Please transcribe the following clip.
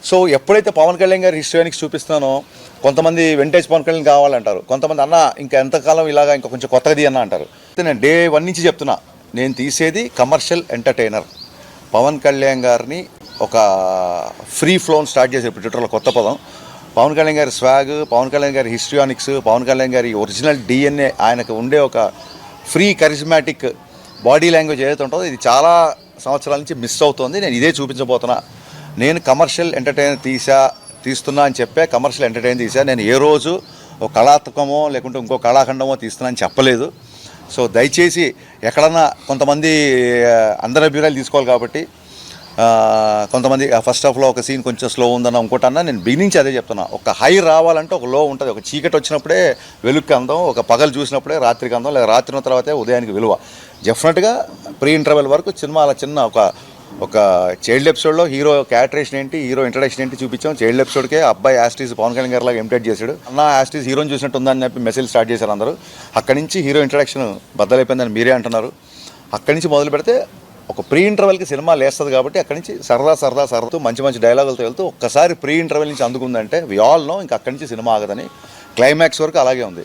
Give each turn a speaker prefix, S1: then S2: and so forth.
S1: So ఎప్పుడైతే పవన్ కళ్యాణ్ గారి హిస్టరీకి చూపిస్తున్నానో కొంతమంది వెంటేజ్ పవన్ కళ్యాణ్ కావాలంటారు, కొంతమంది అన్న ఇంకా ఎంతకాలం ఇలాగా ఇంకా కొంచెం కొత్తగా తీయన్న అంటారు. నేను డే 1 నుంచి చెప్తున్నా, నేను తీసేది కమర్షియల్ ఎంటర్టైనర్. పవన్ కళ్యాణ్ గారిని ఒక ఫ్రీ ఫ్లోన్ స్టార్ట్ చేసే ట్విట్టర్లో కొత్త పదం. పవన్ కళ్యాణ్ గారి స్వాగ్, పవన్ కళ్యాణ్ గారి హిస్ట్రియానిక్స్, పవన్ కళ్యాణ్ గారి ఒరిజినల్ డిఎన్ఏ, ఆయనకు ఉండే ఒక ఫ్రీ కరిజ్మాటిక్ బాడీ లాంగ్వేజ్ ఏదైతే ఉంటుందో ఇది చాలా సంవత్సరాల నుంచి మిస్ అవుతుంది. నేను ఇదే చూపించబోతున్నా. నేను కమర్షియల్ ఎంటర్టైనర్ తీస్తున్నా అని చెప్పే కమర్షియల్ ఎంటర్టైనర్ తీసా. నేను ఏ రోజు ఒక కళాత్మకమో లేకుంటే ఇంకో కళాఖండమో తీస్తున్నా అని చెప్పలేదు. సో దయచేసి ఎక్కడన్నా కొంతమంది అందరి అభిప్రాయాలు తీసుకోవాలి కాబట్టి కొంతమంది ఫస్ట్ హాఫ్లో ఒక సీన్ కొంచెం స్లో ఉందన్న ఇంకోటన్నా, నేను బిగినించి అదే చెప్తున్నా. ఒక హై రావాలంటే ఒక లో ఉంటుంది. ఒక చీకటి వచ్చినప్పుడే వెలుగుకి అందం, ఒక పగలు చూసినప్పుడే రాత్రికి అందం, లేదా రాత్రి తర్వాతే ఉదయానికి విలువ. డెఫినెట్గా ప్రీ ఇంటర్వెల్ వరకు సినిమా అలా చిన్న ఒక చైల్డ్ ఎపిసోడ్లో హీరో క్యారెక్టరేషన్ ఏంటి, హీరో ఇంట్రడక్షన్ ఏంటి చూపించాం. చైల్డ్ ఎపిసోడ్కే అబ్బాయి యాస్టీస్ పవన్ కళ్యాణ్ గారి లాగా ఇమిటేట్ చేశాడు. అన్న యాస్టీస్ హీరోని చూసినట్టు ఉందని చెప్పి మెసేజ్ స్టార్ట్ చేశారు అందరూ. అక్కడి నుంచి హీరో ఇంట్రడక్షన్ బద్దలైపోయిందని మీరే అంటున్నారు. అక్కడి నుంచి మొదలు పెడితే ఒక ప్రీ ఇంటర్వెల్కి సినిమా లేస్తుంది కాబట్టి అక్కడి నుంచి సరదాతో మంచి డైలాగులతో వెళ్తూ ఒక్కసారి ప్రీ ఇంటర్వెల్ నుంచి అందుకుందంటే వి ఆల్ నో ఇంకా అక్కడి నుంచి సినిమా ఆగదని. క్లైమాక్స్ వరకు అలాగే ఉంది.